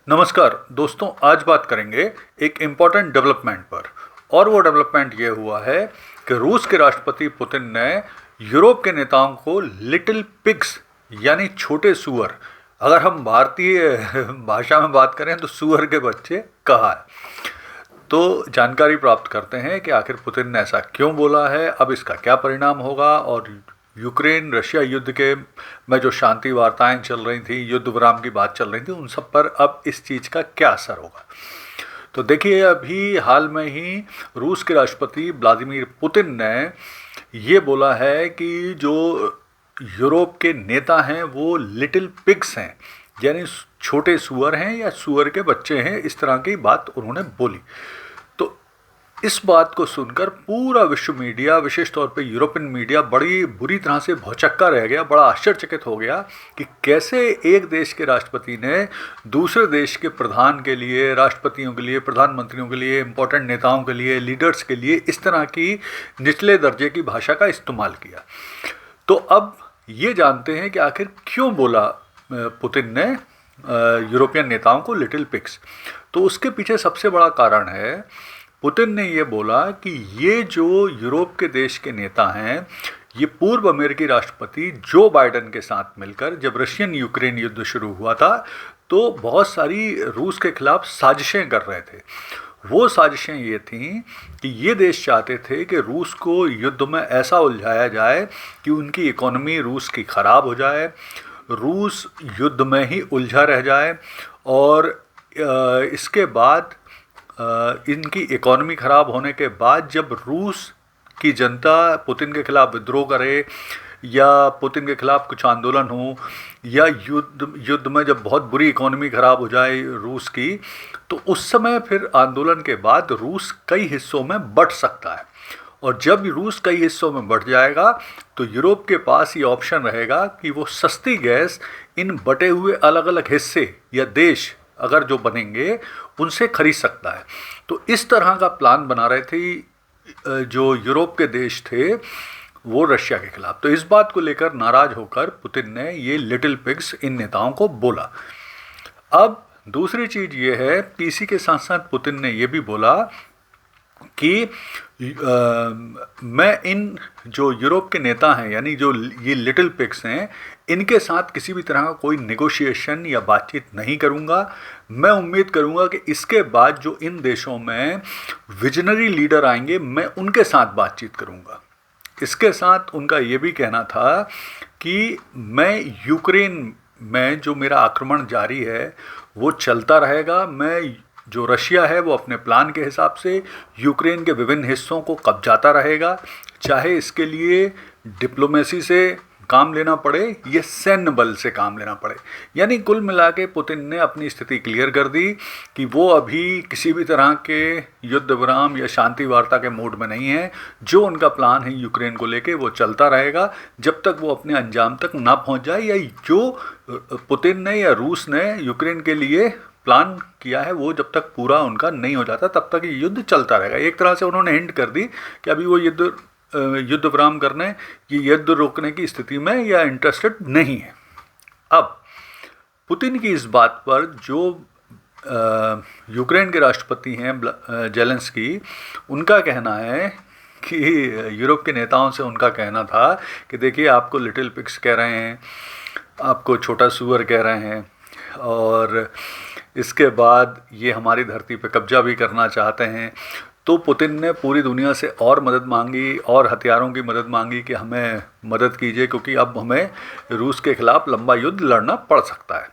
नमस्कार दोस्तों, आज बात करेंगे एक इम्पॉर्टेंट डेवलपमेंट पर। और वो डेवलपमेंट ये हुआ है कि रूस के राष्ट्रपति पुतिन ने यूरोप के नेताओं को लिटिल पिग्स यानी छोटे सुअर, अगर हम भारतीय भाषा में बात करें तो सुअर के बच्चे कहा है। तो जानकारी प्राप्त करते हैं कि आखिर पुतिन ने ऐसा क्यों बोला है, अब इसका क्या परिणाम होगा, और यूक्रेन रशिया युद्ध के में जो शांति वार्ताएं चल रही थी, युद्ध विराम की बात चल रही थी, उन सब पर अब इस चीज़ का क्या असर होगा। तो देखिए, अभी हाल में ही रूस के राष्ट्रपति व्लादिमीर पुतिन ने ये बोला है कि जो यूरोप के नेता हैं वो लिटिल पिग्स हैं, यानी छोटे सुअर हैं या सुअर के बच्चे हैं, इस तरह की बात उन्होंने बोली। तो इस बात को सुनकर पूरा विश्व मीडिया, विशेष तौर पे यूरोपियन मीडिया, बड़ी बुरी तरह से भौचक्का रह गया, बड़ा आश्चर्यचकित हो गया कि कैसे एक देश के राष्ट्रपति ने दूसरे देश के प्रधान के लिए, राष्ट्रपतियों के लिए, प्रधानमंत्रियों के लिए, इम्पोर्टेंट नेताओं के लिए, लीडर्स के लिए इस तरह की निचले दर्जे की भाषा का इस्तेमाल किया। तो अब ये जानते हैं कि आखिर क्यों बोला पुतिन ने यूरोपियन नेताओं को लिटिल पिग्स। तो उसके पीछे सबसे बड़ा कारण है, पुतिन ने ये बोला कि ये जो यूरोप के देश के नेता हैं, ये पूर्व अमेरिकी राष्ट्रपति जो बाइडेन के साथ मिलकर जब रशियन यूक्रेन युद्ध शुरू हुआ था तो बहुत सारी रूस के खिलाफ साजिशें कर रहे थे। वो साजिशें ये थीं कि ये देश चाहते थे कि रूस को युद्ध में ऐसा उलझाया जाए कि उनकी इकोनॉमी रूस की ख़राब हो जाए, रूस युद्ध में ही उलझा रह जाए, और इसके बाद इनकी इकोनॉमी ख़राब होने के बाद जब रूस की जनता पुतिन के खिलाफ विद्रोह करे या पुतिन के खिलाफ कुछ आंदोलन हो, या युद्ध में जब बहुत बुरी इकोनॉमी ख़राब हो जाए रूस की, तो उस समय फिर आंदोलन के बाद रूस कई हिस्सों में बंट सकता है। और जब रूस कई हिस्सों में बढ़ जाएगा तो यूरोप के पास ये ऑप्शन रहेगा कि वो सस्ती गैस इन बटे हुए अलग अलग हिस्से या देश अगर जो बनेंगे उनसे खरीद सकता है। तो इस तरह का प्लान बना रहे थे जो यूरोप के देश थे वो रशिया के खिलाफ। तो इस बात को लेकर नाराज होकर पुतिन ने ये लिटिल पिग्स इन नेताओं को बोला। अब दूसरी चीज़ ये है कि इसी के साथ साथ पुतिन ने ये भी बोला कि मैं इन जो यूरोप के नेता हैं, यानी जो ये लिटिल पिग्स हैं, इनके साथ किसी भी तरह का कोई नेगोशिएशन या बातचीत नहीं करूंगा। मैं उम्मीद करूंगा कि इसके बाद जो इन देशों में विजनरी लीडर आएंगे, मैं उनके साथ बातचीत करूंगा। इसके साथ उनका ये भी कहना था कि मैं यूक्रेन में जो मेरा आक्रमण जारी है वो चलता रहेगा। मैं जो रशिया है वो अपने प्लान के हिसाब से यूक्रेन के विभिन्न हिस्सों को कब्जाता रहेगा, चाहे इसके लिए डिप्लोमेसी से काम लेना पड़े या सैन्य बल से काम लेना पड़े। यानी कुल मिला के पुतिन ने अपनी स्थिति क्लियर कर दी कि वो अभी किसी भी तरह के युद्ध विराम या शांति वार्ता के मोड में नहीं है। जो उनका प्लान है यूक्रेन को लेके वो चलता रहेगा जब तक वो अपने अंजाम तक ना पहुंच जाए, या जो पुतिन ने या रूस ने यूक्रेन के लिए प्लान किया है वो जब तक पूरा उनका नहीं हो जाता तब तक ये युद्ध चलता रहेगा। एक तरह से उन्होंने हिंट कर दी कि अभी वो युद्ध विराम करने, ये युद्ध रोकने की स्थिति में या इंटरेस्टेड नहीं है। अब पुतिन की इस बात पर जो यूक्रेन के राष्ट्रपति हैं जेलेंस्की, उनका कहना है कि यूरोप के नेताओं से उनका कहना था कि देखिए, आपको लिटिल पिग्स कह रहे हैं, आपको छोटा सुअर कह रहे हैं, और इसके बाद ये हमारी धरती पे कब्जा भी करना चाहते हैं। तो पुतिन ने पूरी दुनिया से और मदद मांगी और हथियारों की मदद मांगी कि हमें मदद कीजिए, क्योंकि अब हमें रूस के खिलाफ लंबा युद्ध लड़ना पड़ सकता है।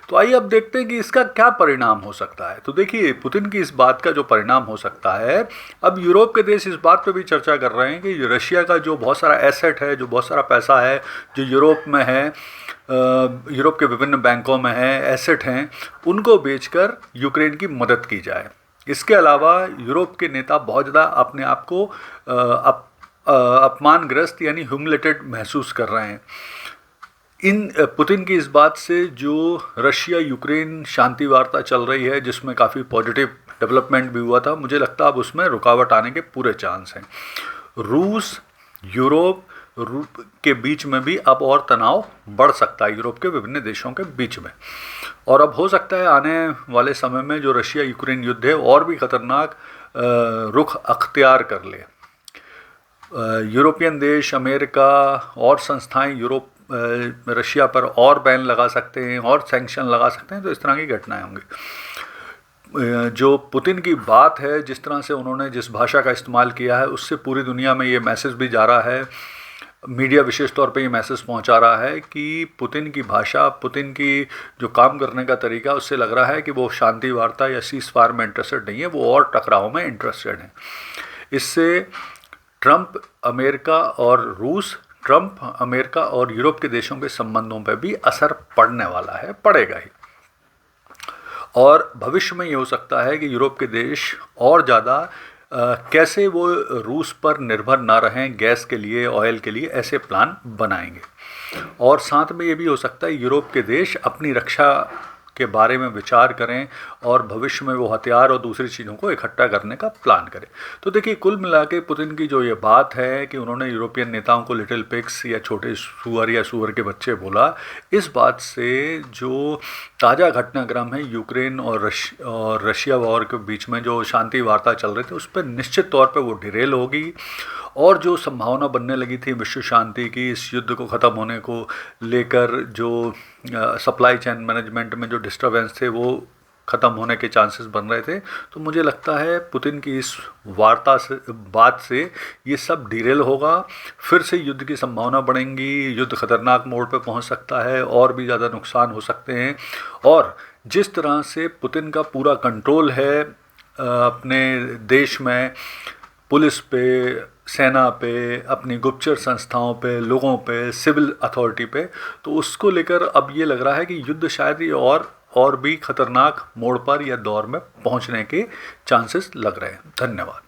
तो आइए अब देखते हैं कि इसका क्या परिणाम हो सकता है। तो देखिए, पुतिन की इस बात का जो परिणाम हो सकता है, अब यूरोप के देश इस बात पे भी चर्चा कर रहे हैं कि रशिया का जो बहुत सारा एसेट है, जो बहुत सारा पैसा है, जो यूरोप में है, यूरोप के विभिन्न बैंकों में है, एसेट हैं, उनको बेचकर यूक्रेन की मदद की जाए। इसके अलावा यूरोप के नेता बहुत ज़्यादा अपने आप को अपमानग्रस्त यानी ह्यूमिलेटेड महसूस कर रहे हैं। इन पुतिन की इस बात से जो रशिया यूक्रेन शांति वार्ता चल रही है, जिसमें काफ़ी पॉजिटिव डेवलपमेंट भी हुआ था, मुझे लगता है अब उसमें रुकावट आने के पूरे चांस हैं। रूस यूरोप के बीच में भी अब और तनाव बढ़ सकता है, यूरोप के विभिन्न देशों के बीच में। और अब हो सकता है आने वाले समय में जो रशिया यूक्रेन युद्ध है और भी खतरनाक रुख अख्तियार कर ले। यूरोपियन देश, अमेरिका और संस्थाएं रशिया पर और बैन लगा सकते हैं और सैंक्शन लगा सकते हैं, तो इस तरह की घटनाएं होंगी। जो पुतिन की बात है, जिस तरह से उन्होंने जिस भाषा का इस्तेमाल किया है, उससे पूरी दुनिया में ये मैसेज भी जा रहा है, मीडिया विशेष तौर पे ये मैसेज पहुंचा रहा है कि पुतिन की भाषा, पुतिन की जो काम करने का तरीका, उससे लग रहा है कि वो शांति वार्ता या सीज फायर में इंटरेस्टेड नहीं है, वो और टकराव में इंटरेस्टेड है। इससे ट्रंप अमेरिका और यूरोप के देशों के संबंधों पर भी असर पड़ने वाला है, पड़ेगा ही। और भविष्य में ये हो सकता है कि यूरोप के देश और ज़्यादा कैसे वो रूस पर निर्भर ना रहें गैस के लिए, ऑयल के लिए, ऐसे प्लान बनाएंगे। और साथ में ये भी हो सकता है यूरोप के देश अपनी रक्षा के बारे में विचार करें और भविष्य में वो हथियार और दूसरी चीज़ों को इकट्ठा करने का प्लान करें। तो देखिए, कुल मिला के पुतिन की जो ये बात है कि उन्होंने यूरोपियन नेताओं को लिटिल पिग्स या छोटे सुअर या सुअर के बच्चे बोला, इस बात से जो ताज़ा घटनाक्रम है यूक्रेन और रशिया वॉर के बीच में जो शांति वार्ता चल रहे थे, उस पर निश्चित तौर पर वो डिरेल होगी। और जो संभावना बनने लगी थी विश्व शांति की, इस युद्ध को ख़त्म होने को लेकर जो सप्लाई चेन मैनेजमेंट में जो डिस्टर्बेंस थे, वो ख़त्म होने के चांसेस बन रहे थे। तो मुझे लगता है पुतिन की इस बात से ये सब डिरेल होगा, फिर से युद्ध की संभावना बढ़ेंगी, युद्ध खतरनाक मोड़ पे पहुंच सकता है और भी ज़्यादा नुकसान हो सकते हैं। और जिस तरह से पुतिन का पूरा कंट्रोल है अपने देश में, पुलिस पे, सेना पे, अपनी गुप्तचर संस्थाओं पे, लोगों पे, सिविल अथॉरिटी पे, तो उसको लेकर अब ये लग रहा है कि युद्ध शायद ये और भी खतरनाक मोड़ पर या दौर में पहुंचने के चांसेस लग रहे हैं। धन्यवाद।